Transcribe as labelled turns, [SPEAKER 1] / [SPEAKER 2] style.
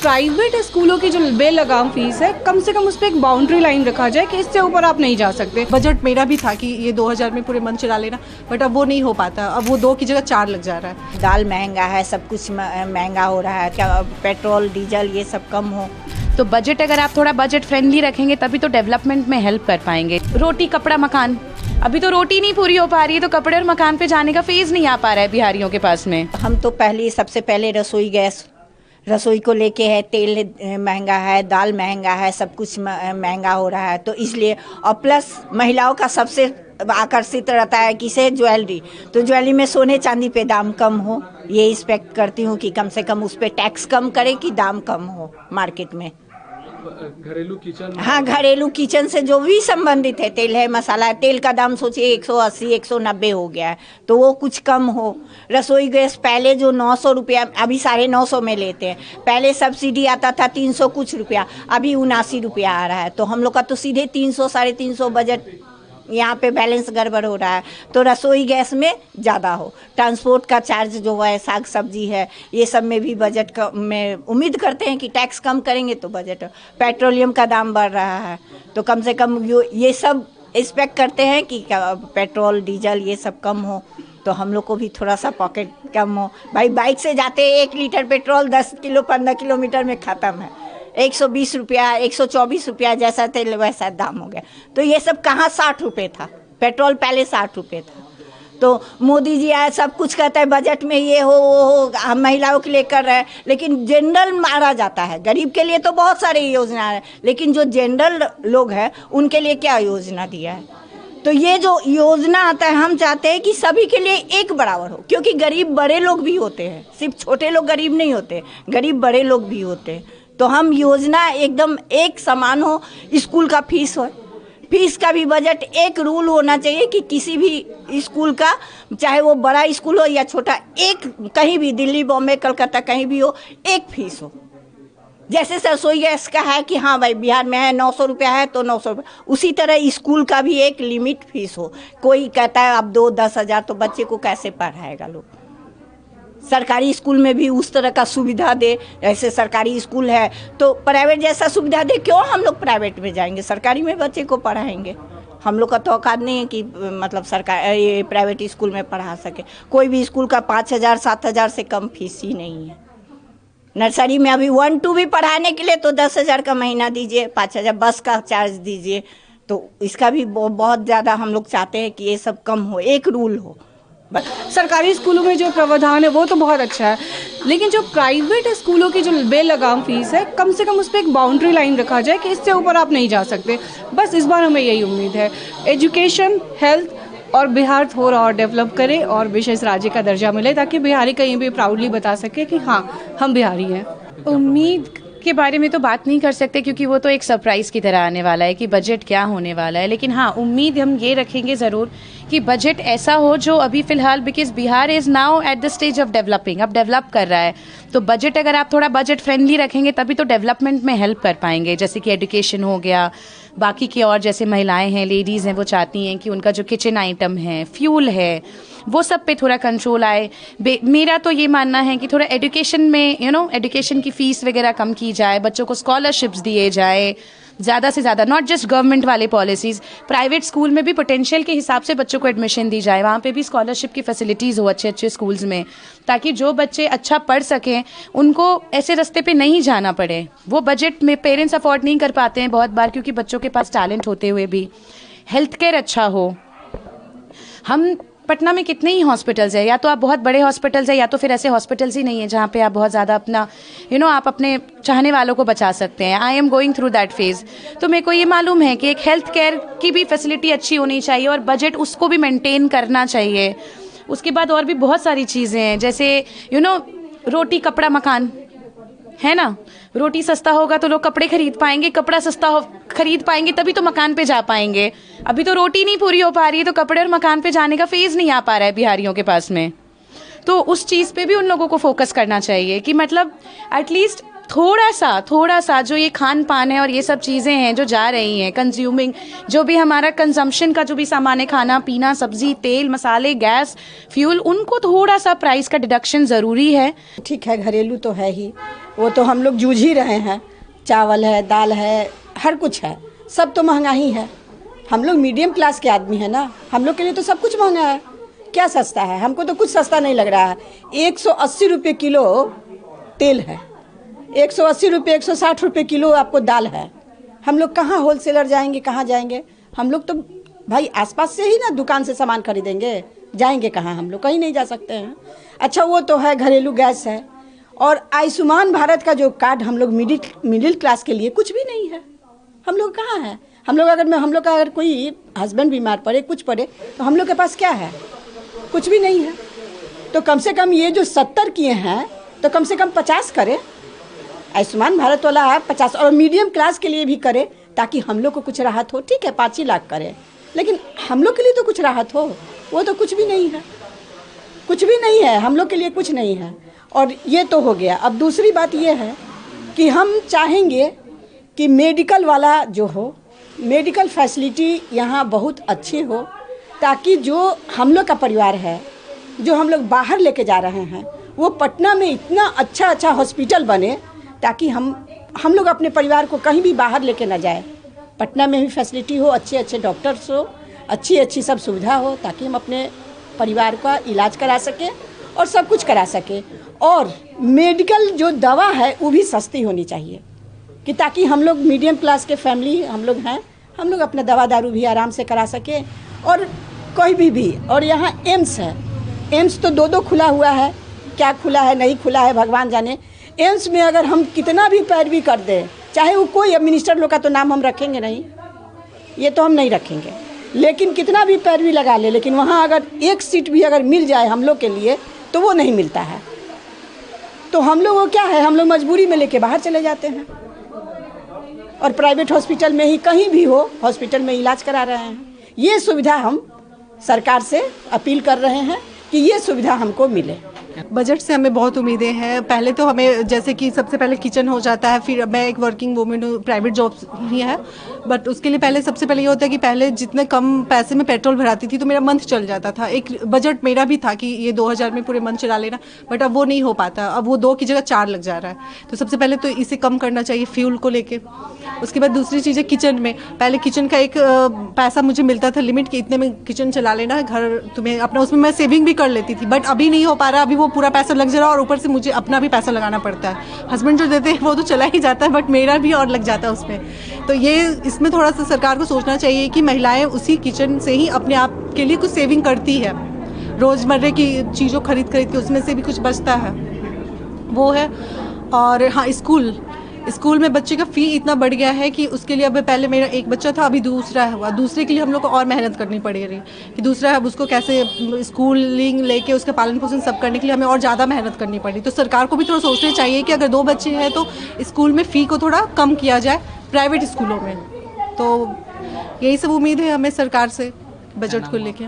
[SPEAKER 1] Private स्कूलों की जो बेलगाम फीस है, कम से कम उस पर एक बाउंड्री लाइन रखा जाए कि इससे ऊपर आप नहीं जा सकते।
[SPEAKER 2] बजट मेरा भी था कि ये 2000 में पूरे मंथ चला लेना, बट अब वो नहीं हो पाता। अब वो 2 की जगह 4 लग जा रहा है।
[SPEAKER 3] दाल महंगा है, सब कुछ महंगा हो रहा है, क्या पेट्रोल डीजल ये सब कम हो।
[SPEAKER 4] तो बजट अगर आप थोड़ा बजट फ्रेंडली रखेंगे तभी तो डेवलपमेंट में हेल्प कर पाएंगे। रोटी कपड़ा मकान, अभी तो रोटी नहीं पूरी हो पा रही है तो कपड़े और मकान पे जाने का फेज नहीं आ पा रहा है बिहारियों के पास में।
[SPEAKER 3] हम तो सबसे पहले रसोई गैस, रसोई को लेके है, तेल महंगा है, दाल महंगा है, सब कुछ महंगा हो रहा है। तो इसलिए और प्लस महिलाओं का सबसे आकर्षित रहता है किसे, ज्वेलरी। तो ज्वेलरी में सोने चांदी पे दाम कम हो, ये एक्सपेक्ट करती हूँ कि कम से कम उस पर टैक्स कम करे कि दाम कम हो मार्केट में।
[SPEAKER 5] घरेलू किचन,
[SPEAKER 3] हाँ, घरेलू किचन से जो भी संबंधित है, तेल है, मसाला है, तेल का दाम सोचिए 180 190 हो गया है, तो वो कुछ कम हो। रसोई गैस पहले जो 900 रुपया, अभी 950 में लेते हैं। पहले सब्सिडी आता था 300 कुछ रुपया, अभी 79 रुपया आ रहा है। तो हम लोग का तो सीधे 300 350 बजट यहाँ पे बैलेंस गड़बड़ हो रहा है। तो रसोई गैस में ज़्यादा हो, ट्रांसपोर्ट का चार्ज जो है, साग सब्जी है, ये सब में भी बजट का में उम्मीद करते हैं कि टैक्स कम करेंगे तो बजट। पेट्रोलियम का दाम बढ़ रहा है तो कम से कम ये सब एक्सपेक्ट करते हैं कि पेट्रोल डीजल ये सब कम हो तो हम लोग को भी थोड़ा सा पॉकेट कम हो। भाई बाइक से जाते 1 लीटर पेट्रोल 10 किलो 15 किलोमीटर में ख़त्म है। 120 रुपया 124 रुपया जैसा तेल वैसा दाम हो गया। तो ये सब कहाँ 60 रुपये था, पेट्रोल पहले 60 रुपये था। तो मोदी जी आए, सब कुछ कहता है बजट में ये हो वो हो, हम महिलाओं के लिए कर रहे हैं, लेकिन जनरल मारा जाता है। गरीब के लिए तो बहुत सारी योजना है, लेकिन जो जनरल लोग हैं उनके लिए क्या योजना दिया है? तो ये जो योजना आता है, हम चाहते हैं कि सभी के लिए एक बराबर हो, क्योंकि गरीब बड़े लोग भी होते हैं, सिर्फ छोटे लोग गरीब नहीं होते, गरीब बड़े लोग भी होते हैं। तो हम योजना एकदम एक समान हो। स्कूल का फीस हो, फीस का भी बजट एक रूल होना चाहिए कि किसी भी स्कूल का, चाहे वो बड़ा स्कूल हो या छोटा, एक कहीं भी दिल्ली बॉम्बे कलकत्ता कहीं भी हो, एक फीस हो। जैसे रसोई गैस का है कि हाँ भाई बिहार में है 900 रुपया है तो 900 रुपया, उसी तरह स्कूल का भी एक लिमिट फीस हो। कोई कहता है अब 10 हज़ार, तो बच्चे को कैसे पढ़ाएगा लोग? सरकारी स्कूल में भी उस तरह का सुविधा दे। ऐसे सरकारी स्कूल है तो प्राइवेट जैसा सुविधा दे, क्यों हम लोग प्राइवेट में जाएंगे? सरकारी में बच्चे को पढ़ाएंगे। हम लोग का तो औकात नहीं है कि मतलब सरकार ये प्राइवेट स्कूल में पढ़ा सके। कोई भी स्कूल का 5000 7000 से कम फीस ही नहीं है। नर्सरी में अभी 1 2 भी पढ़ाने के लिए तो 10,000 का महीना दीजिए, 5000 बस का चार्ज दीजिए। तो इसका भी बहुत ज़्यादा हम लोग चाहते हैं कि ये सब कम हो, एक रूल हो।
[SPEAKER 1] सरकारी स्कूलों में जो प्रावधान है वो तो बहुत अच्छा है, लेकिन जो प्राइवेट स्कूलों की जो बेलगाम फीस है, कम से कम उस पर एक बाउंड्री लाइन रखा जाए कि इससे ऊपर आप नहीं जा सकते। बस इस बार हमें यही उम्मीद है। एजुकेशन, हेल्थ और बिहार थोड़ा और डेवलप करे और विशेष राज्य का दर्जा मिले, ताकि बिहारी कहीं भी प्राउडली बता सके कि हाँ हम बिहारी हैं।
[SPEAKER 4] उम्मीद के बारे में तो बात नहीं कर सकते क्योंकि वो तो एक सरप्राइज़ की तरह आने वाला है कि बजट क्या होने वाला है। लेकिन हाँ, उम्मीद हम ये रखेंगे ज़रूर कि बजट ऐसा हो जो अभी फ़िलहाल, because Bihar is now at the stage of developing, अब डेवलप कर रहा है। तो बजट अगर आप थोड़ा बजट फ्रेंडली रखेंगे तभी तो डेवलपमेंट में हेल्प कर पाएंगे। जैसे कि एजुकेशन हो गया, बाकी की और जैसे महिलाएं हैं, लेडीज़ हैं, वो चाहती हैं कि उनका जो किचन आइटम है, फ्यूल है, वो सब पे थोड़ा कंट्रोल आए। मेरा तो ये मानना है कि थोड़ा एजुकेशन में एजुकेशन की फ़ीस वगैरह कम की जाए, बच्चों को स्कॉलरशिप्स दिए जाए ज़्यादा से ज़्यादा, नॉट जस्ट गवर्नमेंट वाले पॉलिसीज़। प्राइवेट स्कूल में भी पोटेंशियल के हिसाब से बच्चों को एडमिशन दी जाए, वहाँ पे भी स्कॉलरशिप की फैसिलिटीज़ हो अच्छे अच्छे स्कूल्स में, ताकि जो बच्चे अच्छा पढ़ सकें उनको ऐसे रास्ते पे नहीं जाना पड़े। वो बजट में पेरेंट्स अफोर्ड नहीं कर पाते हैं बहुत बार, क्योंकि बच्चों के पास टैलेंट होते हुए भी। हेल्थ केयर अच्छा हो। हम पटना में कितने ही हॉस्पिटल्स है, या तो आप बहुत बड़े हॉस्पिटल्स है या तो फिर ऐसे हॉस्पिटल्स ही नहीं है जहाँ पे आप बहुत ज़्यादा अपना आप अपने चाहने वालों को बचा सकते हैं। I am going through that phase. तो मेरे को ये मालूम है कि एक हेल्थ केयर की भी फैसिलिटी अच्छी होनी चाहिए और बजट उसको भी मेंटेन करना चाहिए। उसके बाद और भी बहुत सारी चीज़ें हैं, जैसे रोटी कपड़ा मकान है ना। रोटी सस्ता होगा तो लोग कपड़े खरीद पाएंगे, कपड़ा सस्ता खरीद पाएंगे तभी तो मकान पे जा पाएंगे। अभी तो रोटी नहीं पूरी हो पा रही है तो कपड़े और मकान पे जाने का फेज नहीं आ पा रहा है बिहारियों के पास में। तो उस चीज़ पे भी उन लोगों को फोकस करना चाहिए कि मतलब एटलीस्ट थोड़ा सा जो ये खान पान है और ये सब चीज़ें हैं जो जा रही हैं, कंज्यूमिंग जो भी हमारा कंजम्पशन का जो भी सामान है, खाना पीना, सब्जी, तेल, मसाले, गैस, फ्यूल, उनको थोड़ा सा प्राइस का डिडक्शन ज़रूरी है।
[SPEAKER 6] ठीक है, घरेलू तो है ही, वो तो हम लोग जूझ ही रहे हैं। चावल है, दाल है, हर कुछ है, सब तो महंगा ही है। हम लोग मीडियम क्लास के आदमी हैं ना, हम लोग के लिए तो सब कुछ महंगा है। क्या सस्ता है? हमको तो कुछ सस्ता नहीं लग रहा है। 180 रुपये किलो तेल है, 180 रुपये 160 रुपये किलो आपको दाल है। हम लोग कहाँ होलसेलर जाएंगे, कहाँ जाएंगे? हम लोग तो भाई आसपास से ही ना दुकान से सामान खरीदेंगे, जाएंगे कहाँ? हम लोग कहीं नहीं जा सकते हैं। अच्छा, वो तो है, घरेलू गैस है। और आयुष्मान भारत का जो कार्ड हम लोग मिडिल क्लास के लिए कुछ भी नहीं है। हम लोग कहाँ हैं? हम लोग का अगर कोई हस्बैंड बीमार पड़े, कुछ पड़े, तो हम लोग के पास क्या है? कुछ भी नहीं है। तो कम से कम ये जो 70 किए हैं, तो कम से कम 50 करें। आयुष्मान भारत वाला 50 और मीडियम क्लास के लिए भी करे, ताकि हम लोग को कुछ राहत हो। ठीक है, 5 ही लाख करें, लेकिन हम लोग के लिए तो कुछ राहत हो। वो तो कुछ भी नहीं है, कुछ भी नहीं है, हम लोग के लिए कुछ नहीं है। और ये तो हो गया। अब दूसरी बात ये है कि हम चाहेंगे कि मेडिकल वाला जो हो, मेडिकल फैसिलिटी यहाँ बहुत अच्छी हो, ताकि जो हम लोग का परिवार है, जो हम लोग बाहर लेके जा रहे हैं, वो पटना में इतना अच्छा हॉस्पिटल बने, ताकि हम लोग अपने परिवार को कहीं भी बाहर लेके ना जाए। पटना में भी फैसिलिटी हो, अच्छे डॉक्टर्स हो, अच्छी सब सुविधा हो, ताकि हम अपने परिवार का इलाज करा सकें और सब कुछ करा सकें। और मेडिकल जो दवा है वो भी सस्ती होनी चाहिए, कि ताकि हम लोग मीडियम क्लास के फैमिली हम लोग हैं, हम लोग अपना दवा दारू भी आराम से करा सकें। और कोई भी और यहाँ एम्स है, एम्स तो 2 खुला हुआ है, क्या खुला है नहीं खुला है भगवान जाने। एम्स में अगर हम कितना भी पैरवी कर दें, चाहे वो कोई मिनिस्टर लोग का तो नाम हम रखेंगे नहीं, ये तो हम नहीं रखेंगे, लेकिन कितना भी पैरवी लगा ले, लेकिन वहाँ अगर एक सीट भी अगर मिल जाए हम लोग के लिए, तो वो नहीं मिलता है। तो हम लोग वो क्या है, हम लोग मजबूरी में लेके बाहर चले जाते हैं और प्राइवेट हॉस्पिटल में ही कहीं भी हो, हॉस्पिटल में इलाज करा रहे हैं। ये सुविधा हम सरकार से अपील कर रहे हैं कि ये सुविधा हमको मिले।
[SPEAKER 2] बजट से हमें बहुत उम्मीदें हैं। पहले तो हमें जैसे कि सबसे पहले किचन हो जाता है, फिर मैं एक वर्किंग वूमेन हूँ, प्राइवेट जॉब ही है, बट उसके लिए पहले सबसे पहले ये होता है कि पहले जितने कम पैसे में पेट्रोल भराती थी तो मेरा मंथ चल जाता था। एक बजट मेरा भी था कि ये 2000 में पूरे मंथ चला लेना, बट अब वो नहीं हो पाता। अब वो 2 की जगह 4 लग जा रहा है। तो सबसे पहले तो इसे कम करना चाहिए फ्यूल को लेके। उसके बाद दूसरी चीज़ है किचन में, पहले किचन का एक पैसा मुझे मिलता था लिमिट कि इतने में किचन चला लेना है, घर तुम्हें अपना, उसमें मैं सेविंग भी कर लेती थी, बट अभी नहीं हो पा रहा। अभी वो पूरा पैसा लग जा रहा है और ऊपर से मुझे अपना भी पैसा लगाना पड़ता है। हस्बैंड जो देते हैं वो तो चला ही जाता है, बट मेरा भी और लग जाता है उसमें। तो ये इसमें थोड़ा सा सरकार को सोचना चाहिए कि महिलाएं उसी किचन से ही अपने आप के लिए कुछ सेविंग करती है, रोज़मर्रे की चीज़ों खरीद के उसमें से भी कुछ बचता है, वो है। और हाँ, स्कूल में बच्चे का फ़ी इतना बढ़ गया है कि उसके लिए अब पहले मेरा एक बच्चा था, अभी दूसरा हुआ, दूसरे के लिए हम लोग को और मेहनत करनी पड़ रही कि दूसरा है, अब उसको कैसे स्कूलिंग लेके उसका पालन पोषण सब करने के लिए हमें और ज़्यादा मेहनत करनी पड़ी। तो सरकार को भी थोड़ा सोचना चाहिए कि अगर 2 बच्चे हैं तो स्कूल में फ़ी को थोड़ा कम किया जाए प्राइवेट स्कूलों में। तो यही सब उम्मीद है हमें सरकार से बजट को लेके।